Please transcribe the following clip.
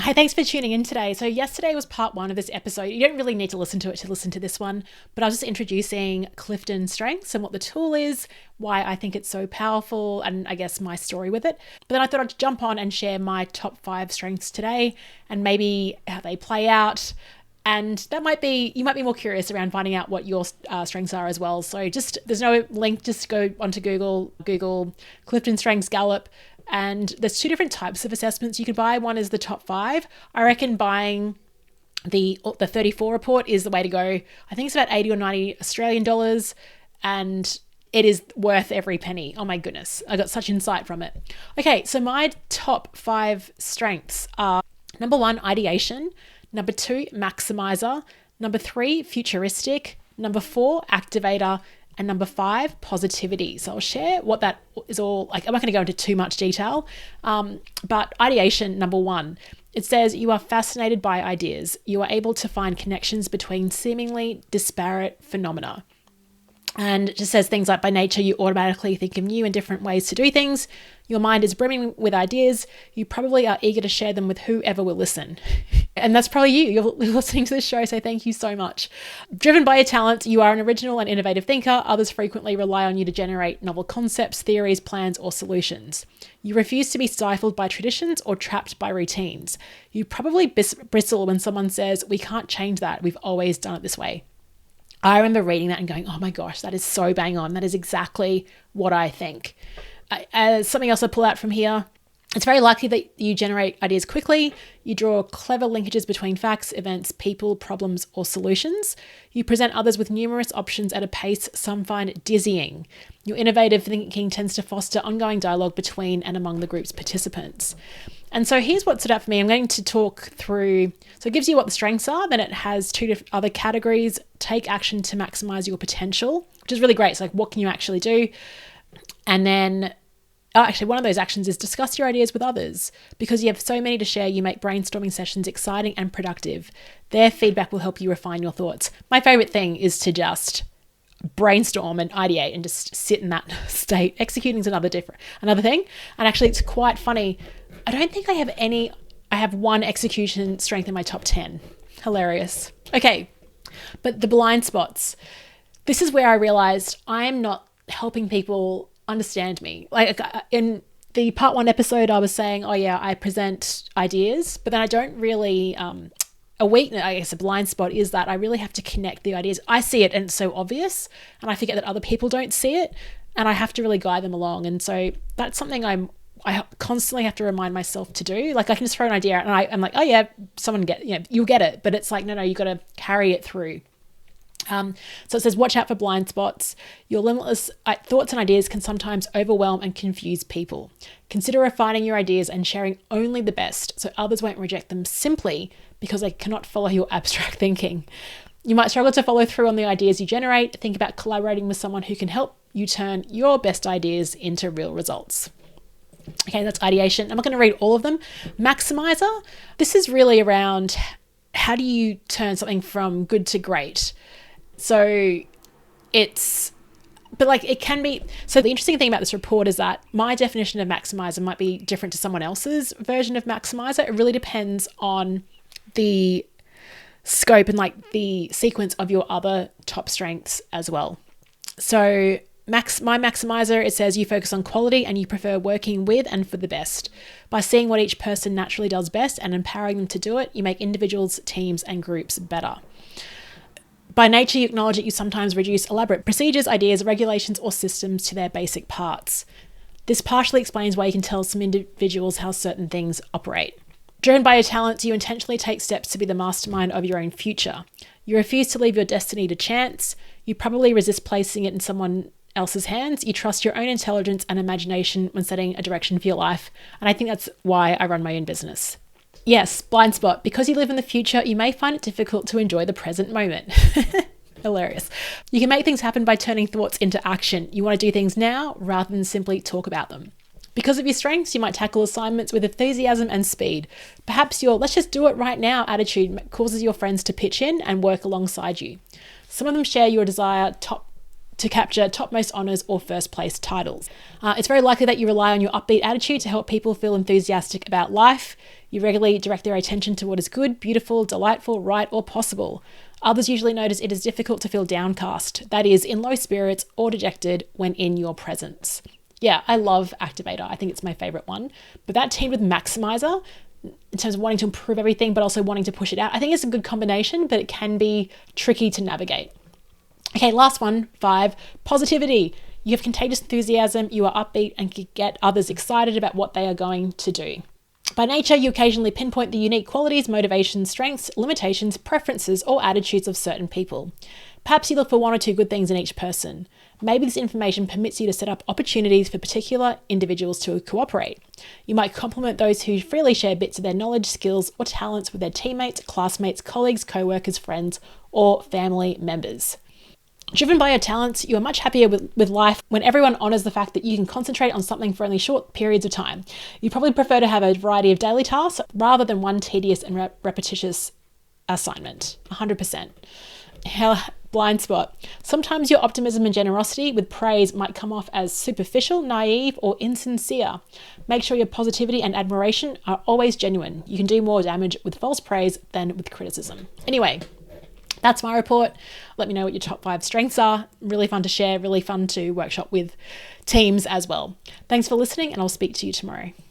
Hi, thanks for tuning in today. So yesterday was part one of this episode. You don't really need to listen to it to listen to this one, but I was just introducing CliftonStrengths and what the tool is, why I think it's so powerful, and I guess my story with it. But then I thought I'd jump on and share my top 5 strengths today and maybe how they play out. And that might be, you might be more curious around finding out what your strengths are as well. So just, there's no link, just go onto Google Clifton Strengths Gallup. And there's 2 different types of assessments you can buy. One is the top 5. I reckon buying the 34 report is the way to go. I think it's about 80 or 90 Australian dollars, and it is worth every penny. Oh my goodness, I got such insight from it. Okay, so my top 5 strengths are: number 1, ideation; number 2, maximizer; number 3, futuristic; number 4, activator; and number 5, positivity. So I'll share what that is all like. I'm not going to go into too much detail, but ideation, number 1, it says you are fascinated by ideas. You are able to find connections between seemingly disparate phenomena. And it just says things like, by nature, you automatically think of new and different ways to do things. Your mind is brimming with ideas. You probably are eager to share them with whoever will listen. And that's probably you. You're listening to this show, so thank you so much. Driven by your talent, you are an original and innovative thinker. Others frequently rely on you to generate novel concepts, theories, plans, or solutions. You refuse to be stifled by traditions or trapped by routines. You probably bristle when someone says, "We can't change that. We've always done it this way." I remember reading that and going, oh my gosh, that is so bang on. That is exactly what I think. Something else I pull out from here: it's very likely that you generate ideas quickly. You draw clever linkages between facts, events, people, problems, or solutions. You present others with numerous options at a pace some find dizzying. Your innovative thinking tends to foster ongoing dialogue between and among the group's participants. And so here's what stood out for me. I'm going to talk through, so it gives you what the strengths are, then it has 2 other categories: take action to maximize your potential, which is really great. It's like, what can you actually do? And then, actually, one of those actions is discuss your ideas with others. Because you have so many to share, you make brainstorming sessions exciting and productive. Their feedback will help you refine your thoughts. My favorite thing is to just brainstorm and ideate and just sit in that state. Executing is another thing. And actually, it's quite funny. I don't think I have any. I have 1 execution strength in my top 10. Hilarious. Okay, but the blind spots. This is where I realized I am not helping people understand me. Like in the part 1 episode, I was saying, oh yeah, I present ideas, but then I don't really, a weakness, I guess a blind spot is that I really have to connect the ideas. I see it and it's so obvious, and I forget that other people don't see it, and I have to really guide them along. And so that's something I constantly have to remind myself to do. Like, I can just throw an idea out and I'm like, oh yeah, you'll get it. But it's like, no, you got to carry it through. So it says, watch out for blind spots. Your limitless thoughts and ideas can sometimes overwhelm and confuse people. Consider refining your ideas and sharing only the best, so others won't reject them simply because they cannot follow your abstract thinking. You might struggle to follow through on the ideas you generate. Think about collaborating with someone who can help you turn your best ideas into real results. Okay, that's ideation. I'm not going to read all of them. Maximizer. This is really around, how do you turn something from good to great? So it can be. So the interesting thing about this report is that my definition of maximizer might be different to someone else's version of maximizer. It really depends on the scope and like the sequence of your other top strengths as well. So my maximizer, it says you focus on quality and you prefer working with and for the best. By seeing what each person naturally does best and empowering them to do it, you make individuals, teams, and groups better. By nature, you acknowledge that you sometimes reduce elaborate procedures, ideas, regulations, or systems to their basic parts. This partially explains why you can tell some individuals how certain things operate. Driven by your talents, you intentionally take steps to be the mastermind of your own future. You refuse to leave your destiny to chance. You probably resist placing it in someone else's hands. You trust your own intelligence and imagination when setting a direction for your life. And I think that's why I run my own business. Yes, blind spot. Because you live in the future, you may find it difficult to enjoy the present moment. Hilarious. You can make things happen by turning thoughts into action. You want to do things now rather than simply talk about them. Because of your strengths, you might tackle assignments with enthusiasm and speed. Perhaps your let's just do it right now attitude causes your friends to pitch in and work alongside you. Some of them share your desire to capture topmost honours or first place titles. It's very likely that you rely on your upbeat attitude to help people feel enthusiastic about life. You regularly direct their attention to what is good, beautiful, delightful, right, or possible. Others usually notice it is difficult to feel downcast, that is, in low spirits or dejected when in your presence. Yeah, I love Activator. I think it's my favorite one. But that teamed with Maximizer, in terms of wanting to improve everything, but also wanting to push it out, I think it's a good combination, but it can be tricky to navigate. Okay, last one, 5, positivity. You have contagious enthusiasm, you are upbeat, and can get others excited about what they are going to do. By nature, you occasionally pinpoint the unique qualities, motivations, strengths, limitations, preferences, or attitudes of certain people. Perhaps you look for 1 or 2 good things in each person. Maybe this information permits you to set up opportunities for particular individuals to cooperate. You might compliment those who freely share bits of their knowledge, skills, or talents with their teammates, classmates, colleagues, co-workers, friends, or family members. Driven by your talents, you are much happier with life when everyone honours the fact that you can concentrate on something for only short periods of time. You probably prefer to have a variety of daily tasks rather than one tedious and repetitious assignment. 100%. Hell, blind spot. Sometimes your optimism and generosity with praise might come off as superficial, naive, or insincere. Make sure your positivity and admiration are always genuine. You can do more damage with false praise than with criticism. Anyway, that's my report. Let me know what your top 5 strengths are. Really fun to share, really fun to workshop with teams as well. Thanks for listening, and I'll speak to you tomorrow.